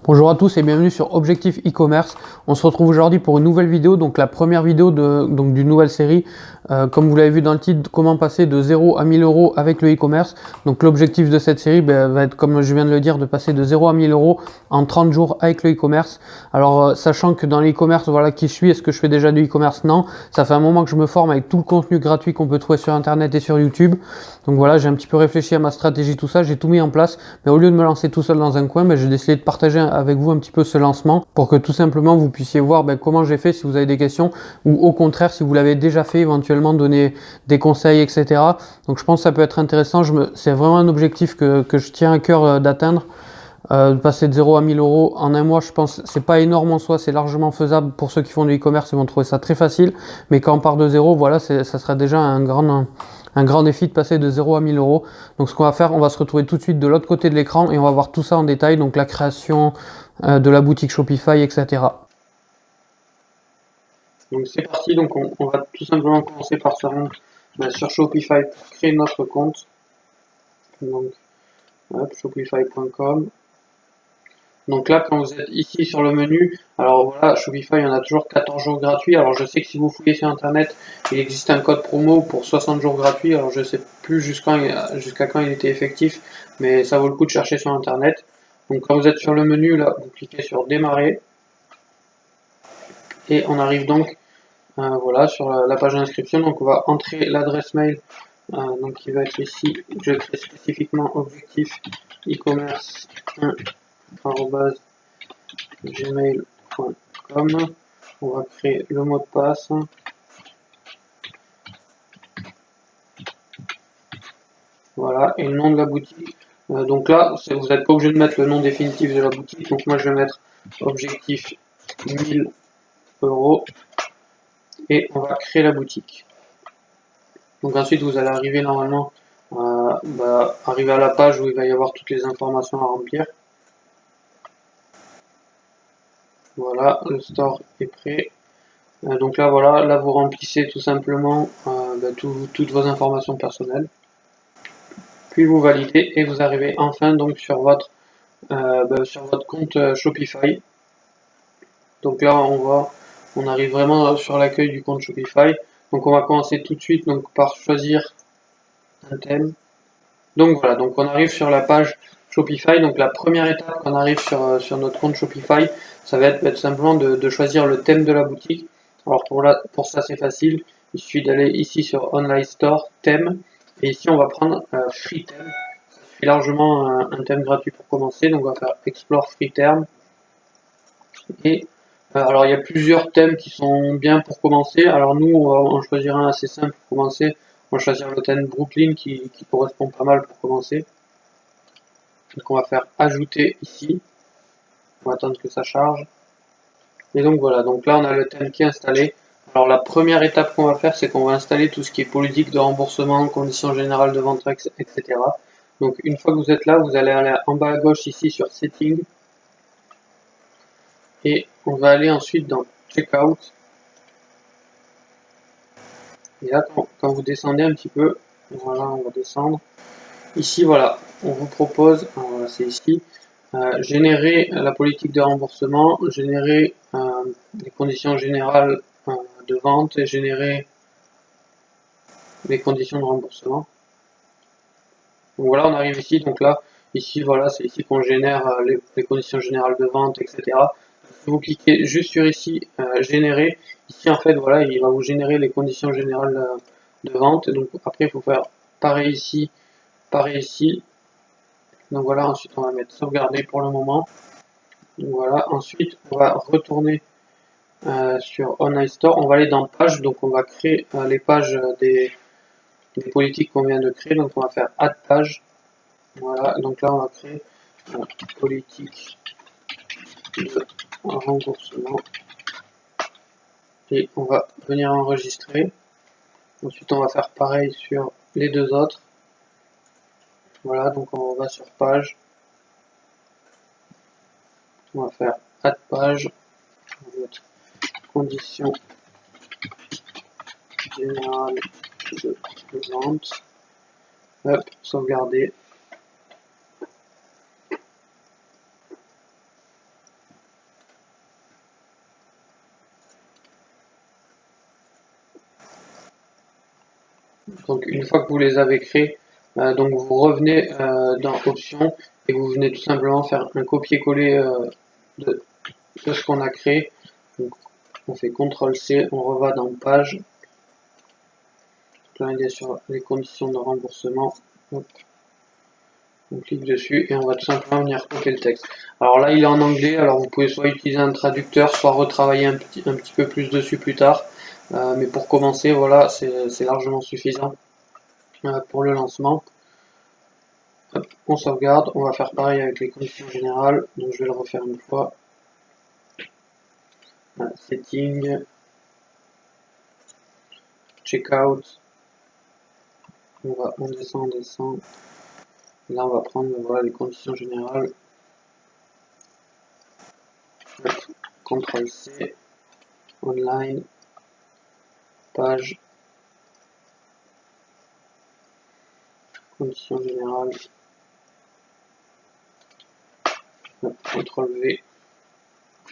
Bonjour à tous et bienvenue sur Objectif e-commerce. On se retrouve aujourd'hui pour une nouvelle vidéo, donc la première vidéo d'une nouvelle série. Comme vous l'avez vu dans le titre, comment passer de 0 à 1000 euros avec le e-commerce. Donc l'objectif de cette série va être, comme je viens de le dire, de passer de 0 à 1000 euros en 30 jours avec le e-commerce. Alors sachant que dans l'e-commerce, voilà qui je suis, est-ce que je fais déjà du e-commerce? Non, ça fait un moment que je me forme avec tout le contenu gratuit qu'on peut trouver sur internet et sur YouTube. Donc voilà, j'ai un petit peu réfléchi à ma stratégie, tout ça, j'ai tout mis en place. Mais au lieu de me lancer tout seul dans un coin, j'ai décidé de partager avec vous un petit peu ce lancement pour que tout simplement vous puissiez voir comment j'ai fait si vous avez des questions ou au contraire si vous l'avez déjà fait, éventuellement donner des conseils, etc. Donc je pense que ça peut être intéressant. C'est vraiment un objectif que je tiens à cœur d'atteindre. De passer de 0 à 1000 euros en un mois, je pense c'est pas énorme en soi, c'est largement faisable pour ceux qui font du e-commerce, ils vont trouver ça très facile. Mais quand on part de 0, voilà, ça sera déjà un grand défi de passer de 0 à 1000 euros. Donc ce qu'on va faire, on va se retrouver tout de suite de l'autre côté de l'écran et on va voir tout ça en détail, donc la création de la boutique Shopify, etc. Donc c'est parti, donc on va tout simplement commencer par se rendre sur Shopify pour créer notre compte. Donc shopify.com. Donc là, quand vous êtes ici sur le menu, alors voilà, Shopify, on a toujours 14 jours gratuits. Alors je sais que si vous fouillez sur internet, il existe un code promo pour 60 jours gratuits. Alors je sais plus jusqu'à quand il était effectif, mais ça vaut le coup de chercher sur internet. Donc quand vous êtes sur le menu, là, vous cliquez sur démarrer. Et on arrive donc voilà, sur la page d'inscription. Donc on va entrer l'adresse mail donc qui va être ici. Je crée spécifiquement objectif e-commerce 1@gmail.com. On va créer le mot de passe. Voilà, et le nom de la boutique. Donc là, vous n'êtes pas obligé de mettre le nom définitif de la boutique. Donc moi je vais mettre objectif 1000 euros et on va créer la boutique. Donc ensuite vous allez arriver normalement arriver à la page où il va y avoir toutes les informations à remplir. Voilà, le store est prêt. Donc là voilà, là vous remplissez tout simplement toutes vos informations personnelles. Puis vous validez et vous arrivez enfin donc sur votre compte Shopify. Donc là on arrive vraiment sur l'accueil du compte Shopify. Donc on va commencer tout de suite donc par choisir un thème. Donc voilà, donc on arrive sur la page Shopify. Donc la première étape quand on arrive sur notre compte Shopify, ça va être tout simplement de choisir le thème de la boutique. Alors pour ça c'est facile, il suffit d'aller ici sur Online Store, thème, et ici on va prendre Free Theme. Ça suffit largement un thème gratuit pour commencer, donc on va faire Explore Free Theme. Et alors il y a plusieurs thèmes qui sont bien pour commencer. Alors nous on va en choisir un assez simple pour commencer. On va choisir le thème Brooklyn qui correspond pas mal pour commencer. Donc on va faire ajouter ici. On va attendre que ça charge. Et donc voilà, donc là on a le thème qui est installé. Alors la première étape qu'on va faire, c'est qu'on va installer tout ce qui est politique de remboursement, conditions générales de vente, etc. Donc une fois que vous êtes là, vous allez aller en bas à gauche ici sur Setting. Et on va aller ensuite dans Checkout. Et là, quand vous descendez un petit peu, voilà, on va descendre. Ici, voilà, on vous propose, voilà, c'est ici, générer la politique de remboursement, générer les conditions générales de vente et générer les conditions de remboursement. Donc voilà, on arrive ici, donc là, ici, voilà, c'est ici qu'on génère les conditions générales de vente, etc. Si vous cliquez juste sur ici, générer, ici en fait, voilà, il va vous générer les conditions générales de vente. Donc après, il faut faire pareil ici, pareil ici. Donc voilà, ensuite on va mettre sauvegarder pour le moment. Donc voilà, ensuite on va retourner sur Online Store. On va aller dans page, donc on va créer les pages des politiques qu'on vient de créer. Donc on va faire add page. Voilà, donc là on va créer politique de remboursement. Et on va venir enregistrer. Ensuite on va faire pareil sur les deux autres. Voilà, donc on va sur page. On va faire add page. On va mettre conditions générales de vente. Hop, sauvegarder. Donc une fois que vous les avez créés, donc vous revenez dans Options et vous venez tout simplement faire un copier-coller de ce qu'on a créé. Donc, on fait CTRL-C, on reva dans Page. Là, il est sur les conditions de remboursement. Hop. On clique dessus et on va tout simplement venir copier le texte. Alors là, il est en anglais, alors vous pouvez soit utiliser un traducteur, soit retravailler un petit peu plus dessus plus tard. Mais pour commencer, voilà, c'est largement suffisant pour le lancement. Hop, on sauvegarde, on va faire pareil avec les conditions générales. Donc je vais le refaire une fois. Voilà, setting, checkout. On descend, on descend. Là, on va prendre voilà, les conditions générales. CTRL-C, online, page, conditions générales, CTRL-V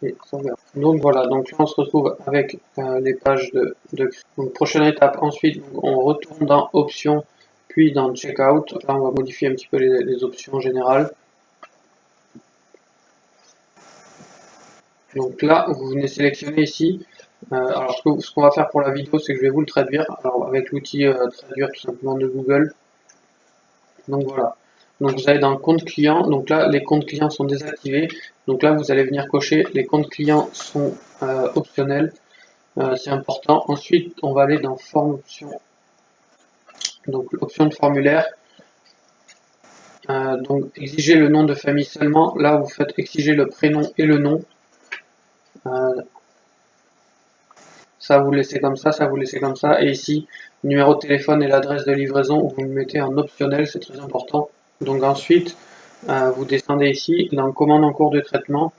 et sauvegarde. Donc voilà, donc là on se retrouve avec les pages de donc prochaine étape, ensuite on retourne dans options, puis dans checkout. Là on va modifier un petit peu les options générales. Donc là, vous venez sélectionner ici. Alors ce qu'on va faire pour la vidéo, c'est que je vais vous le traduire. Alors avec l'outil traduire tout simplement de Google. Donc voilà. Donc vous allez dans le compte client. Donc là, les comptes clients sont désactivés. Donc là, vous allez venir cocher les comptes clients sont optionnels. C'est important. Ensuite, on va aller dans forme option. Donc l'option de formulaire. Donc exiger le nom de famille seulement. Là, vous faites exiger le prénom et le nom. Ça vous laissez comme ça vous laissez comme ça. Et ici, numéro de téléphone et l'adresse de livraison, vous le mettez en optionnel, c'est très important. Donc ensuite, vous descendez ici, dans commande en cours de traitement.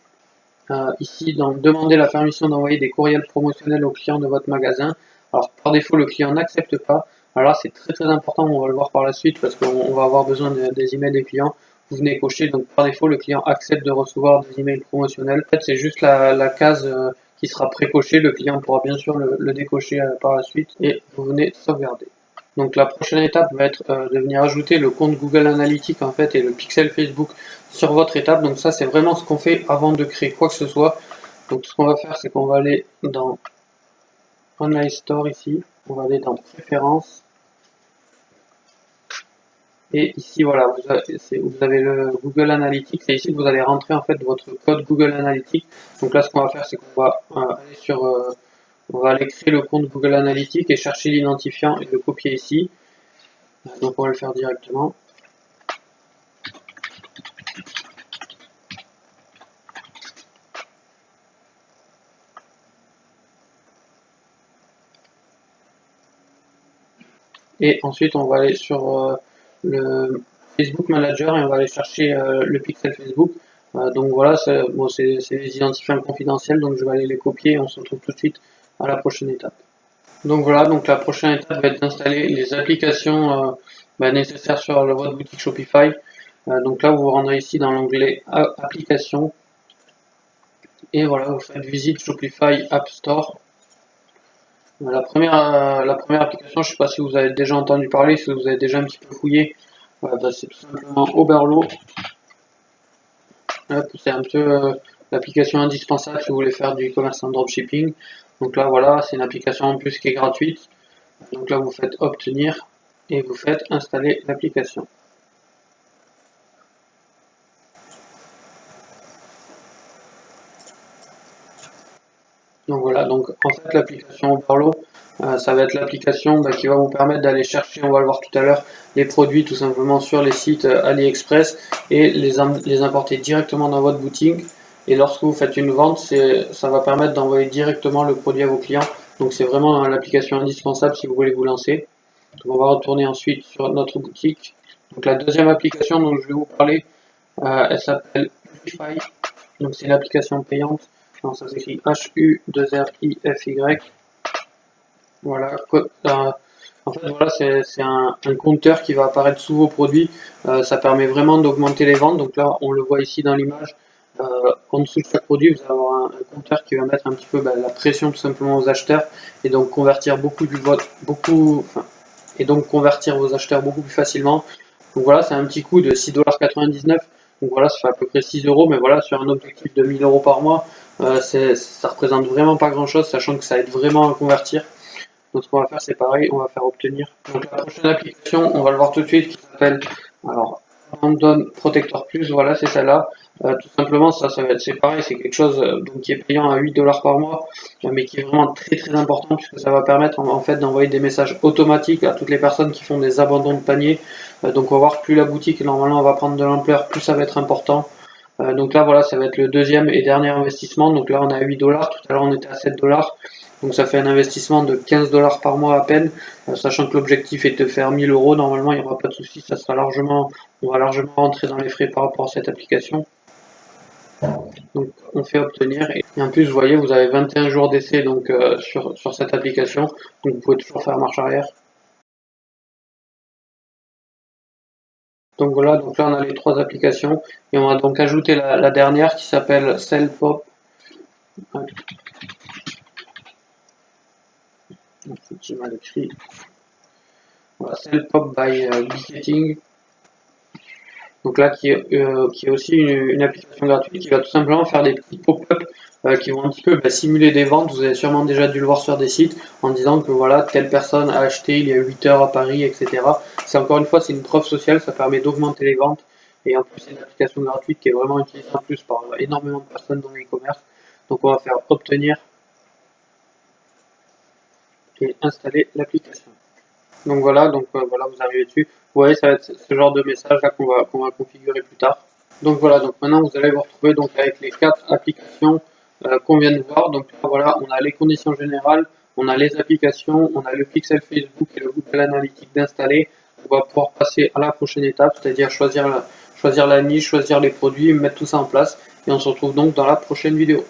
Ici, dans demander la permission d'envoyer des courriels promotionnels aux clients de votre magasin. Alors par défaut, le client n'accepte pas. Alors là, c'est très important, on va le voir par la suite parce qu'on va avoir besoin des emails des clients. Vous venez cocher, donc par défaut, le client accepte de recevoir des emails promotionnels. En fait, c'est juste la case qui sera pré-coché, le client pourra bien sûr le décocher par la suite et vous venez sauvegarder. Donc la prochaine étape va être de venir ajouter le compte Google Analytics en fait et le pixel Facebook sur votre étape. Donc ça c'est vraiment ce qu'on fait avant de créer quoi que ce soit. Donc ce qu'on va faire c'est qu'on va aller dans Online Store ici, on va aller dans Préférences. Et ici voilà, vous avez le Google Analytics et ici vous allez rentrer en fait votre code Google Analytics. Donc là ce qu'on va faire c'est qu'on va aller sur on va aller créer le compte Google Analytics et chercher l'identifiant et le copier ici. Donc on va le faire directement. Et ensuite on va aller sur le Facebook Manager et on va aller chercher le pixel Facebook. Donc voilà, c'est les identifiants confidentiels, donc je vais aller les copier et on se retrouve tout de suite à la prochaine étape. Donc voilà, donc la prochaine étape va être d'installer les applications nécessaires sur votre boutique Shopify. Donc là, vous vous rendrez ici dans l'onglet Applications. Et voilà, vous faites visite Shopify App Store. La première application, je ne sais pas si vous avez déjà entendu parler, si vous avez déjà un petit peu fouillé, c'est tout simplement Oberlo. C'est un peu l'application indispensable si vous voulez faire du e-commerce en dropshipping. Donc là voilà, c'est une application en plus qui est gratuite. Donc là vous faites obtenir et vous faites installer l'application. Donc voilà, donc en fait l'application Oberlo, ça va être l'application qui va vous permettre d'aller chercher, on va le voir tout à l'heure, les produits tout simplement sur les sites AliExpress et les importer directement dans votre boutique. Et lorsque vous faites une vente, ça va permettre d'envoyer directement le produit à vos clients. Donc c'est vraiment l'application indispensable si vous voulez vous lancer. Donc on va retourner ensuite sur notre boutique. Donc la deuxième application dont je vais vous parler, elle s'appelle Hufify. Donc c'est une application payante. Non, ça s'écrit H-U-2-R-I-F-Y. Voilà. En fait, voilà, c'est un compteur qui va apparaître sous vos produits. Ça permet vraiment d'augmenter les ventes. Donc là, on le voit ici dans l'image. En dessous de chaque produit, vous allez avoir un compteur qui va mettre un petit peu la pression tout simplement aux acheteurs et donc convertir et donc convertir vos acheteurs beaucoup plus facilement. Donc voilà, c'est un petit coût de 6,99 $. Donc voilà, ça fait à peu près 6 €, mais voilà, sur un objectif de 1000 € par mois, ça représente vraiment pas grand chose, sachant que ça aide vraiment à convertir. Donc ce qu'on va faire, c'est pareil, on va faire obtenir. Donc la prochaine application, on va le voir tout de suite, qui s'appelle alors Random Protector Plus. Voilà, c'est celle-là. Tout simplement, c'est pareil, c'est quelque chose donc qui est payant à 8 $ par mois, mais qui est vraiment très très important, puisque ça va permettre en fait d'envoyer des messages automatiques à toutes les personnes qui font des abandons de panier. Donc on va voir, plus la boutique normalement va prendre de l'ampleur, plus ça va être important. Donc là voilà, ça va être le deuxième et dernier investissement. Donc là on est à 8 $, tout à l'heure on était à 7 $. Donc ça fait un investissement de 15 $ par mois à peine, sachant que l'objectif est de faire 1000 €. Normalement il n'y aura pas de souci, ça sera largement, on va largement rentrer dans les frais par rapport à cette application. Donc on fait obtenir, et en plus vous voyez, vous avez 21 jours d'essai donc sur cette application, donc vous pouvez toujours faire marche arrière. Donc voilà, donc là on a les 3 applications, et on va donc ajouter la dernière qui s'appelle Sellpop. J'ai mal écrit. Voilà, Sellpop by Biketing. Donc là qui est aussi une application gratuite qui va tout simplement faire des petits pop-up qui vont un petit peu simuler des ventes. Vous avez sûrement déjà dû le voir sur des sites en disant que voilà, telle personne a acheté il y a 8 heures à Paris, etc. C'est encore une fois, c'est une preuve sociale, ça permet d'augmenter les ventes, et en plus c'est une application gratuite qui est vraiment utilisée en plus par énormément de personnes dans l'e-commerce. Donc on va faire obtenir et installer l'application. Donc voilà, voilà, vous arrivez dessus. Vous voyez, ça va être ce genre de message là qu'on va configurer plus tard. Donc voilà, donc maintenant vous allez vous retrouver donc avec les 4 applications qu'on vient de voir. Donc là, voilà, on a les conditions générales, on a les applications, on a le pixel Facebook et le Google Analytics d'installer. On va pouvoir passer à la prochaine étape, c'est-à-dire choisir la niche, choisir les produits, mettre tout ça en place. Et on se retrouve donc dans la prochaine vidéo.